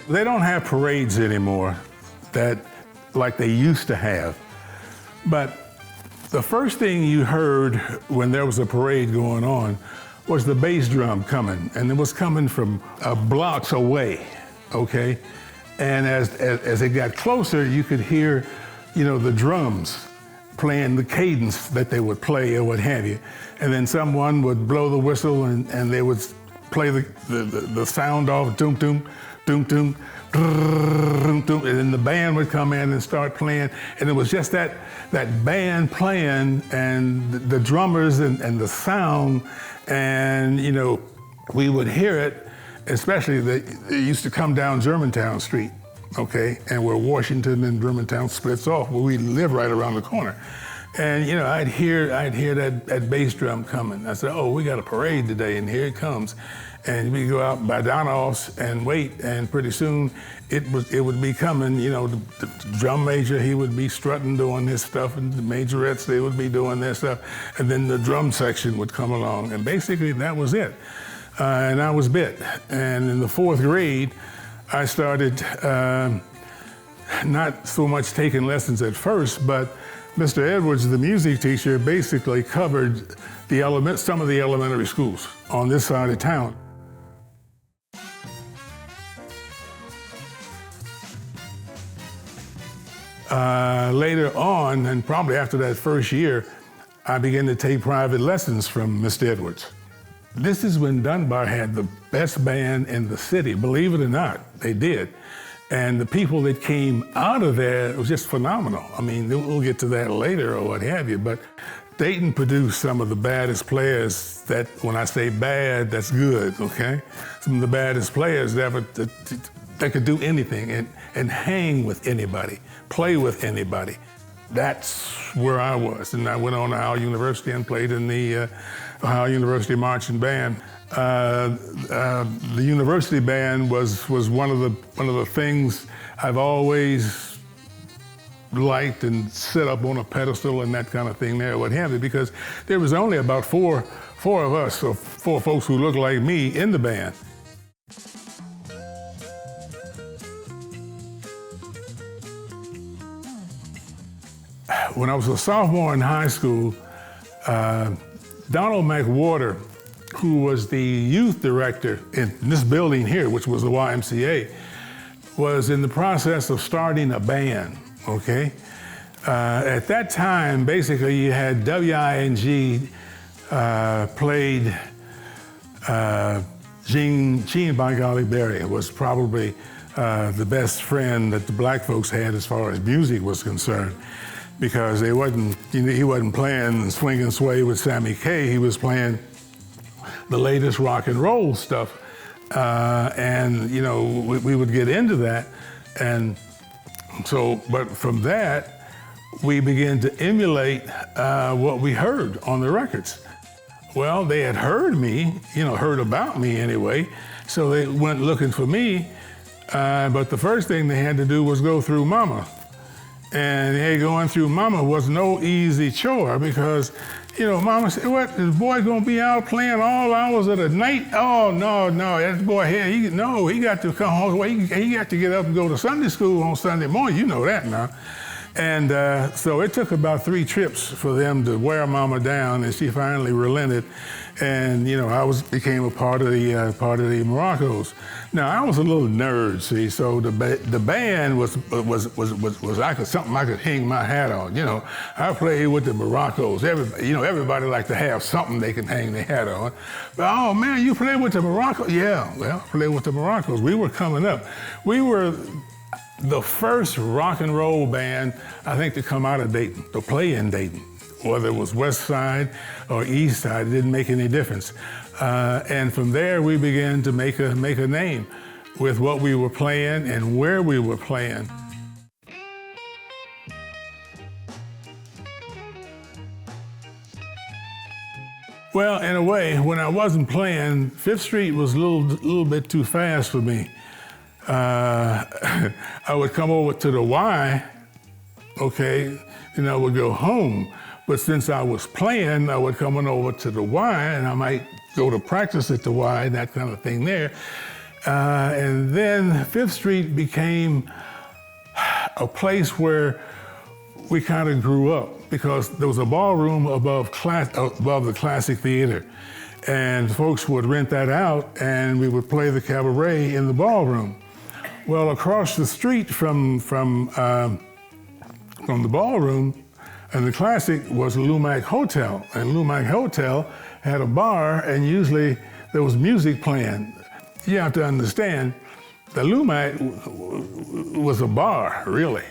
They don't have parades anymore like they used to have. But the first thing you heard when there was a parade going on was the bass drum coming, and it was coming from blocks away, okay? And as it got closer, you could hear, the drums playing the cadence that they would play or what have you. And then someone would blow the whistle and they would play the sound off, doom, doom, doom, doom, doom, doom, and then the band would come in and start playing. And it was just that band playing and the drummers and the sound, and we would hear it, especially they used to come down Germantown Street, okay, and where Washington and Germantown splits off, where we live right around the corner. And I'd hear that bass drum coming. I said, oh, we got a parade today, and here it comes. And we go out by Donoff's and wait, and pretty soon it would be coming. The drum major, he would be strutting doing his stuff, and the majorettes, they would be doing their stuff, and then the drum section would come along, and basically that was it. And I was bit. And in the 4th grade, I started not so much taking lessons at first, but Mr. Edwards, the music teacher, basically covered some of the elementary schools on this side of town. Later on, and probably after that first year, I began to take private lessons from Mr. Edwards. This is when Dunbar had the best band in the city, believe it or not, they did. And the people that came out of there, it was just phenomenal. I mean, we'll get to that later or what have you, but Dayton produced some of the baddest players that, when I say bad, that's good, okay? Some of the baddest players that could do anything and hang with anybody, play with anybody. That's where I was. And I went on to Ohio University and played in the Ohio University Marching Band. The university band was one of the things I've always liked and set up on a pedestal and that kind of thing there, what have you, because there was only about four of us, or 4 folks who looked like me in the band. When I was a sophomore in high school, Donald McGuire, who was the youth director in this building here, which was the YMCA, was in the process of starting a band, okay? At that time, basically, you had WING played Gene By Golly Berry was probably the best friend that the black folks had as far as music was concerned, because he wasn't playing Swing and Sway with Sammy Kaye, he was playing the latest rock and roll stuff. And we would get into that. And so, but from that, we began to emulate what we heard on the records. Well, they had heard me, heard about me anyway, so they went looking for me. But the first thing they had to do was go through Mama. And going through Mama was no easy chore, because Mama said, what, this boy gonna be out playing all hours of the night? Oh, no, that boy here, he got to come home. He got to get up and go to Sunday school on Sunday morning. You know that now. And so it took about 3 trips for them to wear Mama down, and she finally relented. And I became a part of the Moroccos. Now I was a little nerd, see, so the band was something I could hang my hat on. I played with the Moroccos. Everybody liked to have something they can hang their hat on. But oh man, you played with the Moroccos? Yeah, well, I played with the Moroccos. We were coming up. We were the first rock and roll band, I think, to come out of Dayton, to play in Dayton. Whether it was West Side or East Side, it didn't make any difference. And from there, we began to make a name with what we were playing and where we were playing. Well, in a way, when I wasn't playing, 5th Street was a little bit too fast for me. I would come over to the Y, okay, and I would go home. But since I was playing, I would come on over to the Y, and I might go to practice at the Y, that kind of thing there. And then Fifth Street became a place where we kind of grew up, because there was a ballroom above the Classic Theater. And folks would rent that out, and we would play the cabaret in the ballroom. Well, across the street from the ballroom and the Classic was Lumac Hotel. And Lumac Hotel had a bar, and usually there was music playing. You have to understand, the Lumac was a bar, really,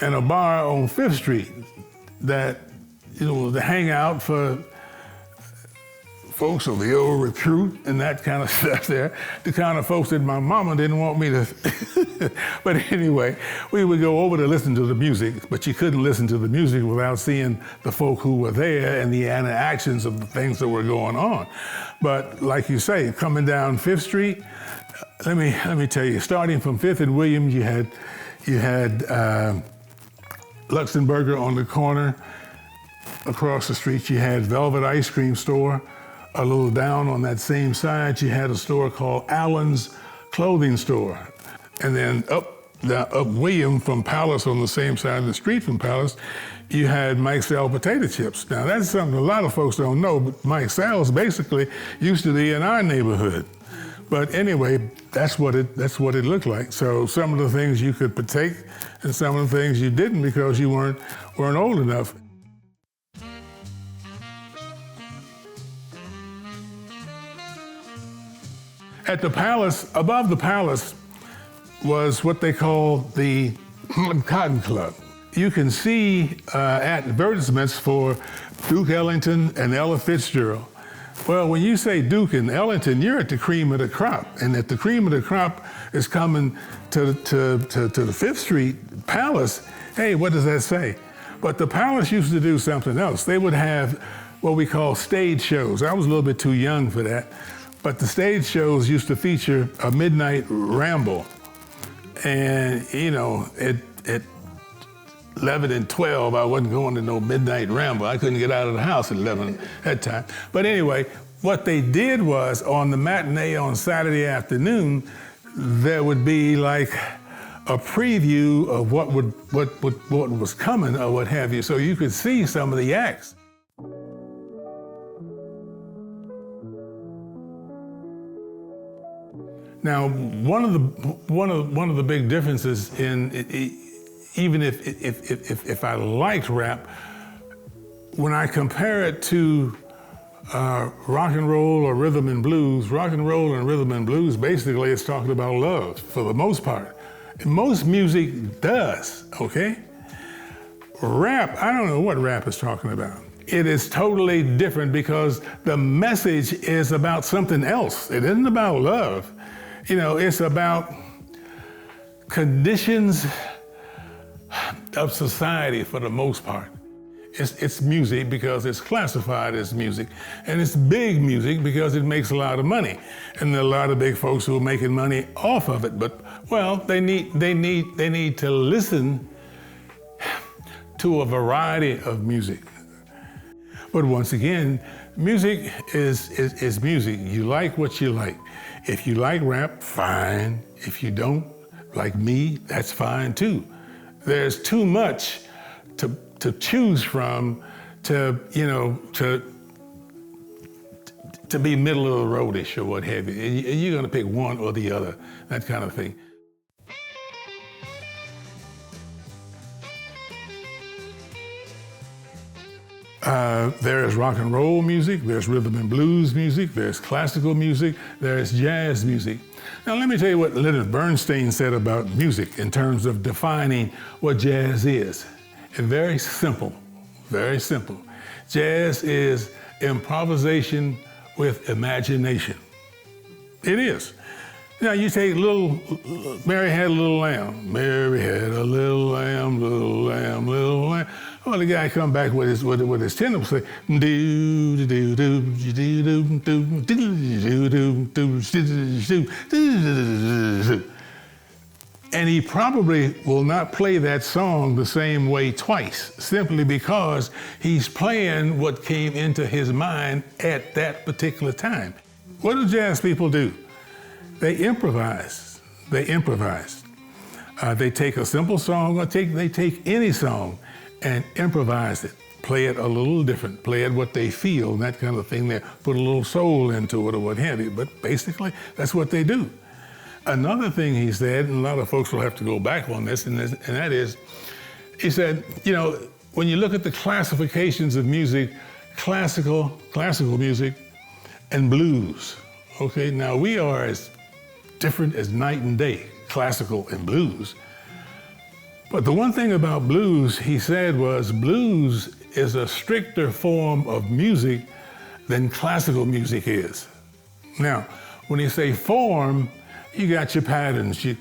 and a bar on Fifth Street that, was the hangout for folks of the old recruit and that kind of stuff there, the kind of folks that my mama didn't want me to. But anyway, we would go over to listen to the music, but you couldn't listen to the music without seeing the folk who were there and the interactions of the things that were going on. But like you say, coming down Fifth Street, let me tell you, starting from Fifth and Williams, you had Luxemburger on the corner. Across the street, you had Velvet Ice Cream Store. A little down on that same side, you had a store called Allen's Clothing Store. And then up William from Palace, on the same side of the street from Palace, you had Mike Sal potato chips. Now that's something a lot of folks don't know, but Mike Sal's basically used to be in our neighborhood. But anyway, that's what it looked like. So some of the things you could partake, and some of the things you didn't because you weren't old enough. At the Palace, above the Palace, was what they call the Cotton Club. You can see advertisements for Duke Ellington and Ella Fitzgerald. Well, when you say Duke and Ellington, you're at the cream of the crop. And if the cream of the crop is coming to the Fifth Street Palace, hey, what does that say? But the Palace used to do something else. They would have what we call stage shows. I was a little bit too young for that. But the stage shows used to feature a midnight ramble. And, at 11 and 12, I wasn't going to no midnight ramble. I couldn't get out of the house at 11 that time. But anyway, what they did was, on the matinee on Saturday afternoon, there would be like a preview of what was coming or what have you, so you could see some of the acts. Now, one of the big differences in even if I liked rap, when I compare it to rock and roll or rhythm and blues, rock and roll and rhythm and blues, basically it's talking about love for the most part. And most music does, okay? Rap, I don't know what rap is talking about. It is totally different because the message is about something else. It isn't about love. It's about conditions of society for the most part. It's music because it's classified as music, and it's big music because it makes a lot of money. And there are a lot of big folks who are making money off of it. But well, they need to listen to a variety of music. But once again, music is music. You like what you like. If you like rap, fine. If you don't, like me, that's fine too. There's too much to choose from to be middle of the roadish or what have you. You're gonna pick one or the other, that kind of thing. There's rock and roll music, there's rhythm and blues music, there's classical music, there's jazz music. Now let me tell you what Leonard Bernstein said about music in terms of defining what jazz is. And very simple, very simple. Jazz is improvisation with imagination. It is. Now you take Mary Had a Little Lamb. Mary had a little lamb, little lamb, little lamb. Well, the guy come back with his tenor say, do do do do do do do do. And he probably will not play that song the same way twice, simply because he's playing what came into his mind at that particular time. What do jazz people do? they improvise. They improvise. They take a simple song, or they take any song and improvise it. Play it a little different, play it what they feel, and that kind of thing there. Put a little soul into it or what have you, but basically, that's what they do. Another thing he said, and a lot of folks will have to go back on this, and that is, he said, you know, when you look at the classifications of music, classical music, and blues, okay? Now, we are as different as night and day, classical and blues. But the one thing about blues, he said, was blues is a stricter form of music than classical music is. Now, when you say form, you got your patterns. You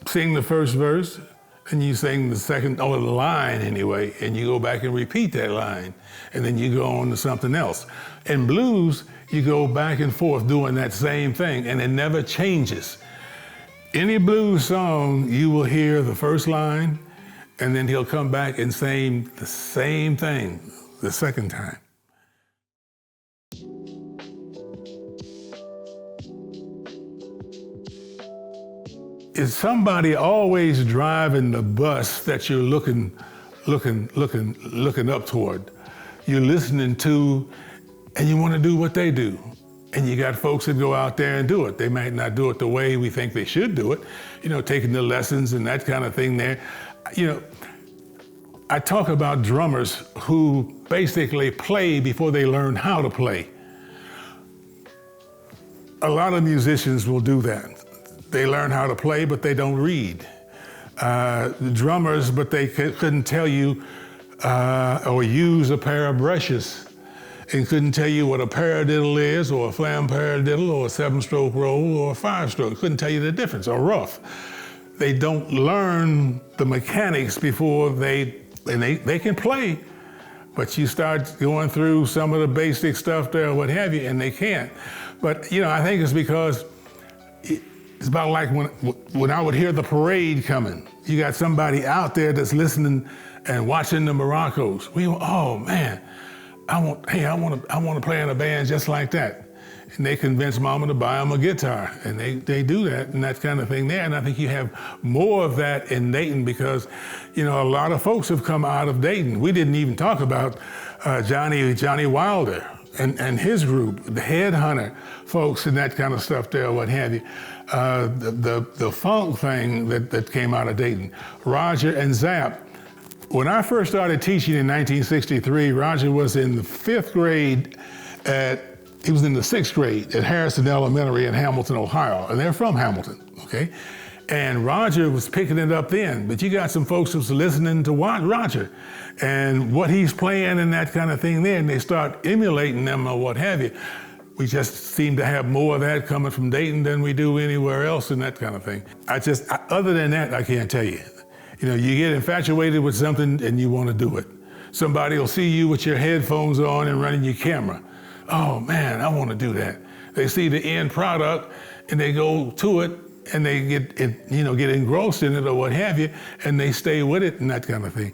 sing the first verse, and you sing the second, or the line anyway, and you go back and repeat that line, and then you go on to something else. In blues, you go back and forth doing that same thing, and it never changes. Any blues song, you will hear the first line, and then he'll come back and sing the same thing the second time. Is somebody always driving the bus that you're looking up toward? You're listening to, and you want to do what they do. And you got folks that go out there and do it. They might not do it the way we think they should do it, you know, taking the lessons and that kind of thing there. You know, I talk about drummers who basically play before they learn how to play. A lot of musicians will do that. They learn how to play, but they don't read. The drummers, but they couldn't tell you or use a pair of brushes, and couldn't tell you what a paradiddle is, or a flam paradiddle, or a 7-stroke roll, or a 5-stroke. Couldn't tell you the difference, or rough. They don't learn the mechanics before they can play, but you start going through some of the basic stuff there, or what have you, and they can't. But, you know, I think it's because it's about like when I would hear the parade coming. You got somebody out there that's listening and watching the Moroccos. We go, oh man, I want to play in a band just like that. And they convince mama to buy them a guitar, and they do that and that kind of thing there. And I think you have more of that in Dayton because, you know, a lot of folks have come out of Dayton. We didn't even talk about Johnny Wilder and his group, the Headhunter folks and that kind of stuff there, what have you. The funk thing that came out of Dayton. Roger and Zapp. When I first started teaching in 1963, Roger was in the 5th grade he was in the 6th grade at Harrison Elementary in Hamilton, Ohio, and they're from Hamilton, okay? And Roger was picking it up then, but you got some folks who's listening to Roger and what he's playing and that kind of thing there, and they start emulating them or what have you. We just seem to have more of that coming from Dayton than we do anywhere else and that kind of thing. Other than that, I can't tell you. You know, you get infatuated with something and you want to do it. Somebody will see you with your headphones on and running your camera. Oh man, I want to do that. They see the end product and they go to it and they get engrossed in it or what have you, and they stay with it and that kind of thing.